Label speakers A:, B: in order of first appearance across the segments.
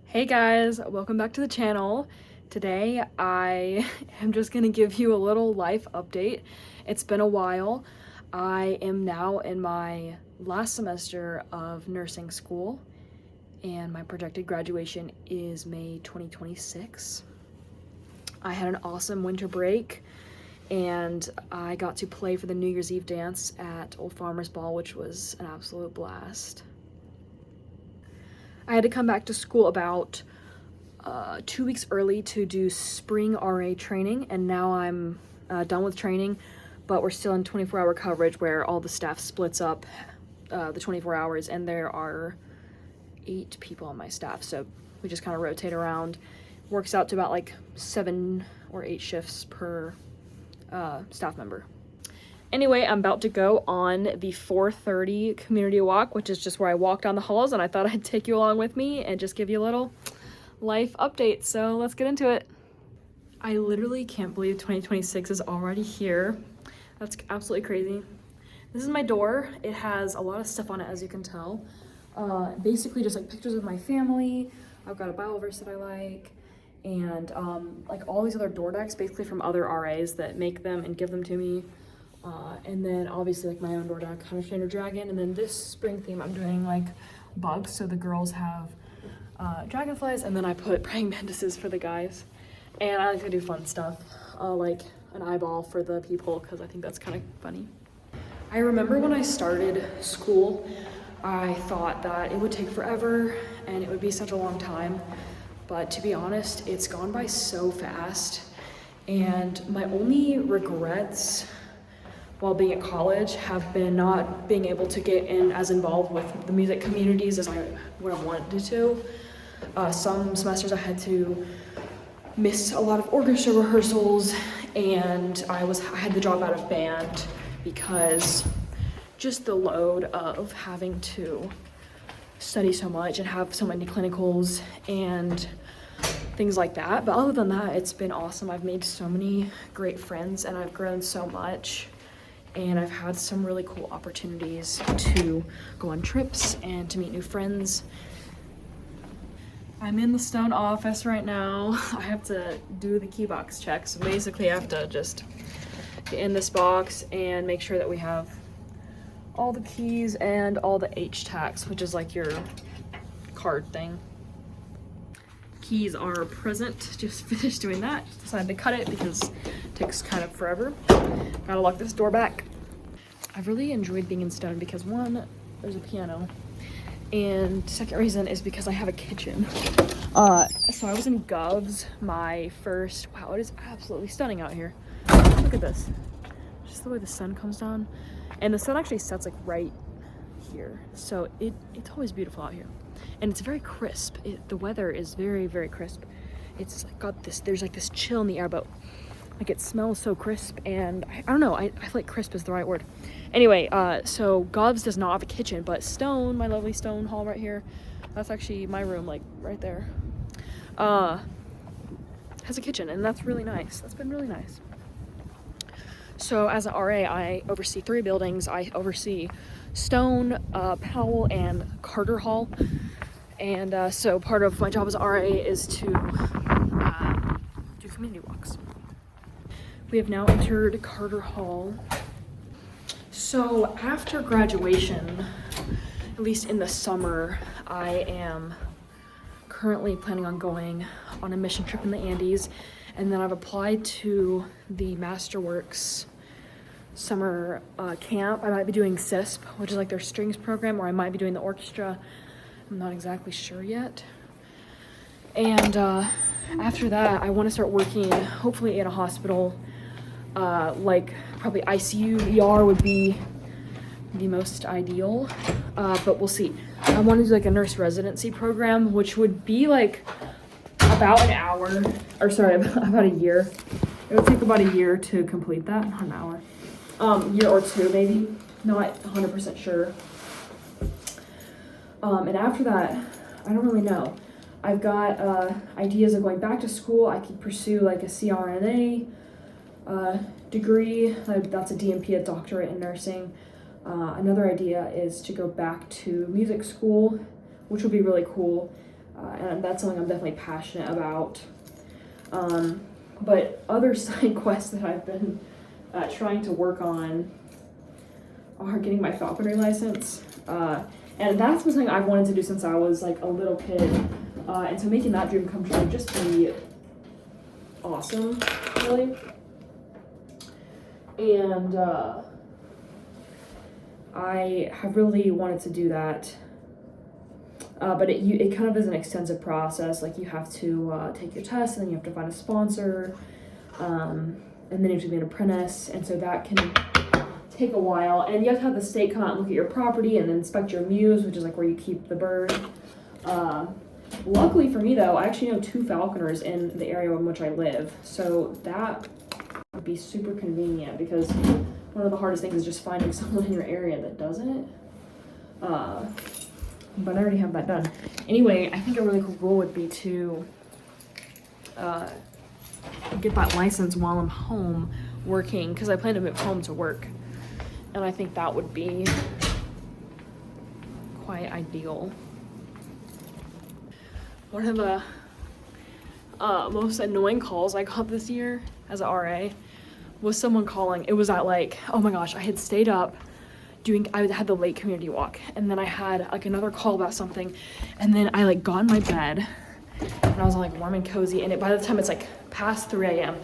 A: Hey guys, welcome back to the channel. Today I am just gonna give you a little life update. It's been a while. I am now in my last semester of nursing school and my projected graduation is May 2026. I had an awesome winter break and I got to play for the New Year's Eve dance at Old Farmer's Ball, which was an absolute blast. I had to come back to school about 2 weeks early to do spring RA training, and now I'm done with training, but we're still in 24-hour coverage where all the staff splits up the 24 hours, and there are 8 people on my staff, so we just kind of rotate around. Works out to about like 7 or 8 shifts per staff member. Anyway, I'm about to go on the 4:30 community walk, which is just where I walk down the halls, and I thought I'd take you along with me and just give you a little life update. So let's get into it. I literally can't believe 2026 is already here. That's absolutely crazy. This is my door. It has a lot of stuff on it, as you can tell. Basically just like pictures of my family. I've got a Bible verse that I like, and like all these other door decks basically from other RAs that make them and give them to me. And then obviously like my own door deck, kind of standard dragon. And then this spring theme, I'm doing like bugs. So the girls have dragonflies, and then I put praying mantises for the guys. And I like to do fun stuff, like an eyeball for the people, because I think that's kind of funny. I remember when I started school, I thought that it would take forever and it would be such a long time. But to be honest, it's gone by so fast. And my only regrets while being at college have been not being able to get in as involved with the music communities as I would have wanted to. Some semesters I had to miss a lot of orchestra rehearsals, and I had to drop out of band because just the load of having to study so much and have so many clinicals and things like that. But other than that, it's been awesome. I've made so many great friends and I've grown so much. And I've had some really cool opportunities to go on trips and to meet new friends. I'm in the Stone office right now. I have to do the key box check. So basically I have to just get in this box and make sure that we have all the keys and all the H-tags, which is like your card thing. Keys are present. Just finished doing that. Decided to cut it because it takes kind of forever. Gotta lock this door back. I've really enjoyed being in Stone because one, there's a piano, and second reason is because I have a kitchen. So I was in Govs my first, wow, it is absolutely stunning out here. Look at this. Just the way the sun comes down. And the sun actually sets like right here. So it's always beautiful out here. And it's very crisp. The weather is very, very crisp. It's like got this, there's like this chill in the air, but like it smells so crisp, and I don't know, I feel like crisp is the right word. Anyway, so Govs does not have a kitchen, but Stone, my lovely Stone hall right here, that's actually my room, like right there, has a kitchen, and that's really nice. That's been really nice. So as an RA, I oversee 3 buildings. I oversee Stone, Powell, and Carter Hall. And so part of my job as an RA is to do community walks. We have now entered Carter Hall. So after graduation, at least in the summer, I am currently planning on going on a mission trip in the Andes, and then I've applied to the Masterworks summer camp. I might be doing CISP, which is like their strings program, or I might be doing the orchestra. I'm not exactly sure yet. And after that, I want to start working, hopefully in a hospital. Like probably ICU, ER would be the most ideal, but we'll see. I want to do like a nurse residency program, which would be like about an hour, or sorry, about a year. It would take about a year to complete that, not an hour. Year or 2 maybe, not 100% sure. And after that, I don't really know. I've got ideas of going back to school. I could pursue like a CRNA degree. That's a DNP, a doctorate in nursing. Another idea is to go back to music school, which would be really cool. and that's something I'm definitely passionate about. But other side quests that I've been trying to work on are getting my falconry license. And that's been something I've wanted to do since I was like a little kid. And so making that dream come true would just be awesome, really. And I have really wanted to do that. But it kind of is an extensive process. Like, you have to take your test, and then you have to find a sponsor, and then you have to be an apprentice, and so that can take a while. And you have to have the state come out and look at your property and inspect your mews, which is like where you keep the bird. Luckily for me, though, I actually know 2 falconers in the area in which I live, so that would be super convenient, because one of the hardest things is just finding someone in your area that does it. But I already have that done. Anyway, I think a really cool goal would be to get that license while I'm home working, because I plan to move home to work. And I think that would be quite ideal. One of the most annoying calls I got this year as an RA was someone calling. It was at like, oh my gosh, I had stayed up I had the late community walk, and then I had like another call about something, and then I like got in my bed and I was like warm and cozy, and by the time it's like past 3 a.m.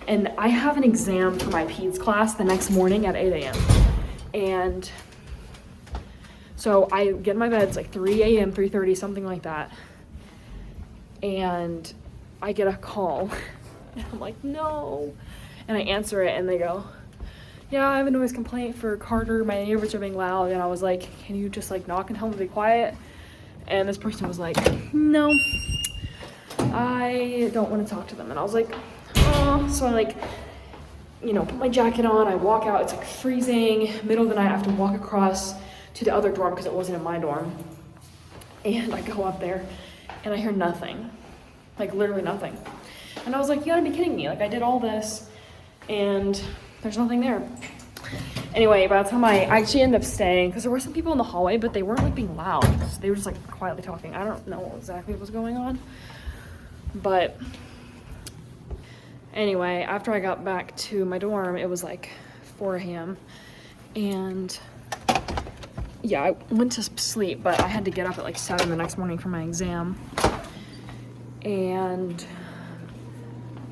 A: and I have an exam for my peds class the next morning at 8 a.m. and so I get in my bed, it's like 3 a.m., 3:30, something like that, and I get a call and I'm like, no, and I answer it, and they go, yeah, I have a noise complaint for Carter. My neighbors are being loud. And I was like, can you just like knock and tell them to be quiet? And this person was like, no, I don't want to talk to them. And I was like, oh. So I like, you know, put my jacket on. I walk out. It's like freezing. Middle of the night, I have to walk across to the other dorm because it wasn't in my dorm. And I go up there and I hear nothing, like literally nothing. And I was like, you gotta be kidding me. Like, I did all this and there's nothing there. Anyway, by the time I actually ended up staying, because there were some people in the hallway, but they weren't like being loud. They were just like quietly talking. I don't know exactly what was going on. But anyway, after I got back to my dorm, it was like 4 a.m. And yeah, I went to sleep, but I had to get up at like 7 the next morning for my exam. And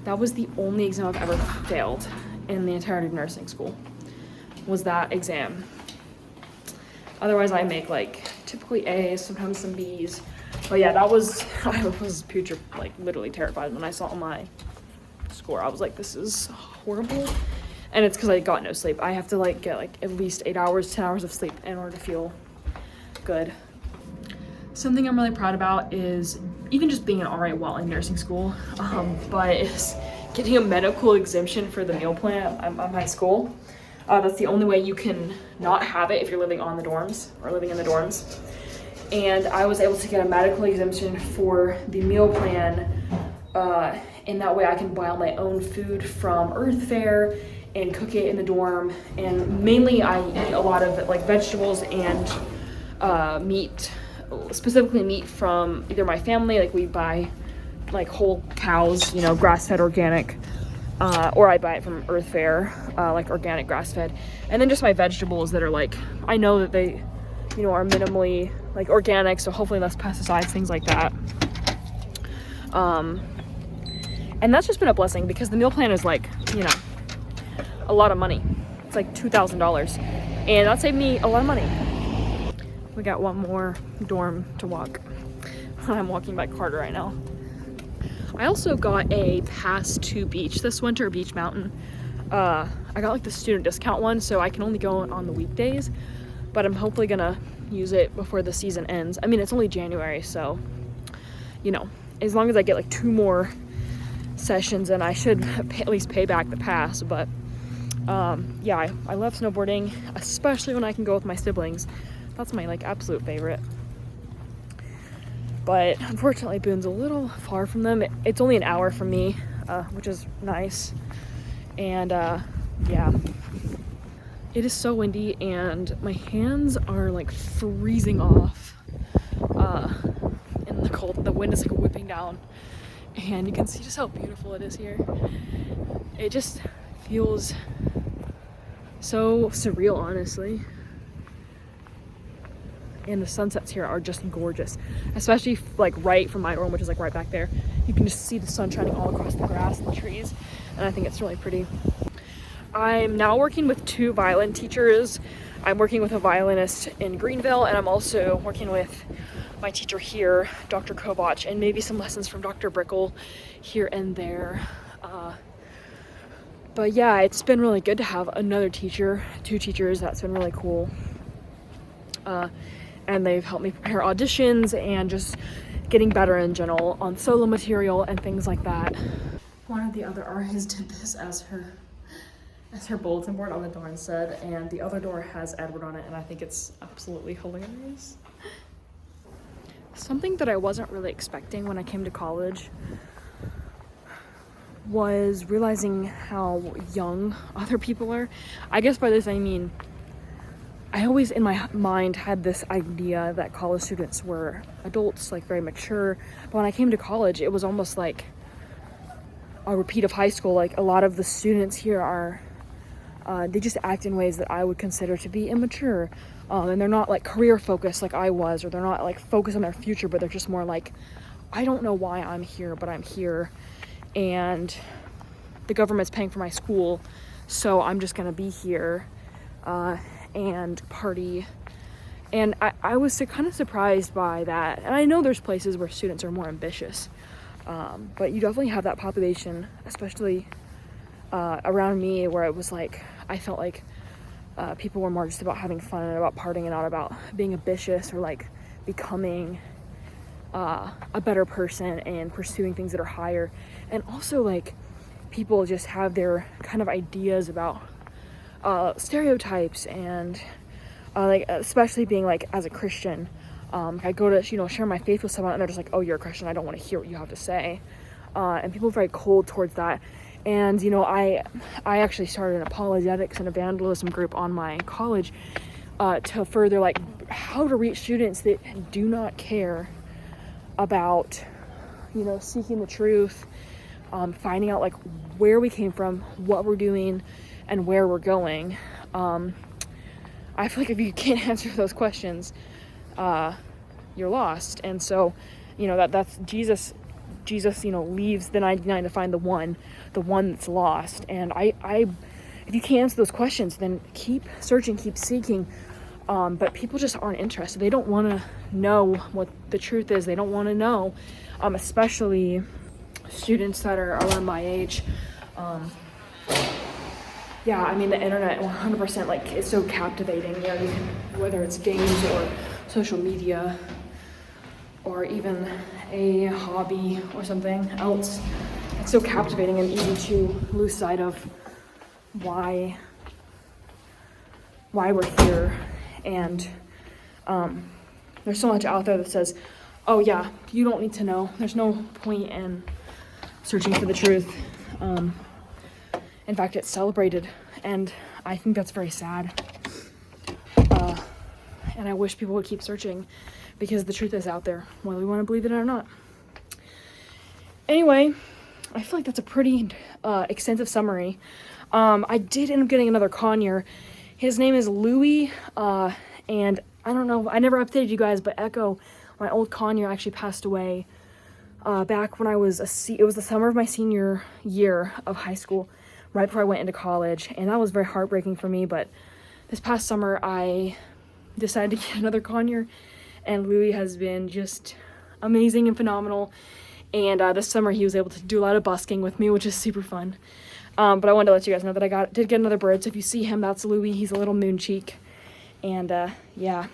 A: that was the only exam I've ever failed in the entirety of nursing school, was that exam. Otherwise I make like typically A's, sometimes some B's. But yeah, I was putrid, like literally terrified when I saw my score. I was like, this is horrible. And it's because I got no sleep. I have to like get like at least 8 hours, 10 hours of sleep in order to feel good. Something I'm really proud about is even just being an RA while in nursing school, but is getting a medical exemption for the meal plan at my school. That's the only way you can not have it if you're living on the dorms or living in the dorms. And I was able to get a medical exemption for the meal plan, and that way I can buy all my own food from Earth Fare and cook it in the dorm. And mainly I eat a lot of like vegetables and meat, specifically meat from either my family, like we buy like whole cows, you know, grass-fed organic, or I buy it from Earth Fare, like organic grass-fed. And then just my vegetables that are like, I know that they, you know, are minimally like organic, so hopefully less pesticides, things like that. And that's just been a blessing because the meal plan is like, you know, a lot of money. It's like $2,000, and that saved me a lot of money. We got one more dorm to walk. I'm walking by Carter right now. I also got a pass to Beech this winter, Beech Mountain. I got like the student discount one, so I can only go on the weekdays, but I'm hopefully gonna use it before the season ends. I mean, it's only January, so, you know, as long as I get like 2 more sessions, and I should at least pay back the pass. But yeah, I love snowboarding, especially when I can go with my siblings. That's my like absolute favorite. But unfortunately, Boone's a little far from them. It's only an hour from me, which is nice. And yeah, it is so windy and my hands are like freezing off in really cold. The wind is like whipping down, and you can see just how beautiful it is here. It just feels so surreal, honestly. And the sunsets here are just gorgeous, especially like right from my dorm, which is like right back there. You can just see the sun shining all across the grass and the trees, and I think it's really pretty. I'm now working with 2 violin teachers. I'm working with a violinist in Greenville, and I'm also working with my teacher here, Dr. Kovach, and maybe some lessons from Dr. Brickle here and there. But yeah, it's been really good to have another teacher, 2 teachers. That's been really cool. And they've helped me prepare auditions and just getting better in general on solo material and things like that. One of the other RAs did this as her bulletin board on the door instead, and the other door has Edward on it, and I think it's absolutely hilarious. Something that I wasn't really expecting when I came to college was realizing how young other people are. I guess by this I mean, I always in my mind had this idea that college students were adults, like very mature, but when I came to college, it was almost like a repeat of high school. Like a lot of the students here are they just act in ways that I would consider to be immature, and they're not like career focused like I was, or they're not like focused on their future, but they're just more like, I don't know why I'm here, but I'm here, and the government's paying for my school, so I'm just gonna be here and party. And I was kind of surprised by that. And I know there's places where students are more ambitious, but you definitely have that population, especially around me, where it was like I felt like people were more just about having fun and about partying and not about being ambitious or like becoming a better person and pursuing things that are higher. And also like people just have their kind of ideas about stereotypes and like especially being like as a Christian, I go to share my faith with someone and they're just like, oh, you're a Christian, I don't want to hear what you have to say, and people are very cold towards that. And I actually started an apologetics and evangelism group on my college to further like how to reach students that do not care about seeking the truth, finding out like where we came from, what we're doing, and where we're going. I feel like if you can't answer those questions, you're lost. And so that's Jesus leaves the 99 to find the one that's lost. And I if you can't answer those questions, then keep searching, keep seeking. But people just aren't interested. They don't want to know what the truth is. They don't want to know, especially students that are around my age. Yeah, I mean, the internet 100% like is so captivating. You can, whether it's games or social media or even a hobby or something else, it's so captivating and easy to lose sight of why we're here. And there's so much out there that says, oh yeah, you don't need to know. There's no point in searching for the truth. In fact, it's celebrated, and I think that's very sad. And I wish people would keep searching, because the truth is out there, whether we want to believe it or not. Anyway, I feel like that's a pretty extensive summary. I did end up getting another conure. His name is Louis, and I don't know, I never updated you guys, but Echo, my old conure, actually passed away back when I was it was the summer of my senior year of high school, right before I went into college, and that was very heartbreaking for me. But this past summer I decided to get another conure, and Louis has been just amazing and phenomenal. And this summer he was able to do a lot of busking with me, which is super fun. But I wanted to let you guys know that I did get another bird. So if you see him, that's Louis. He's a little moon cheek. And yeah.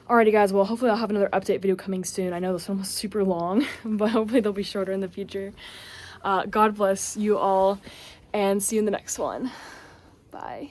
A: Alrighty guys, well hopefully I'll have another update video coming soon. I know this one was super long, but hopefully they'll be shorter in the future. God bless you all, and see you in the next one. Bye.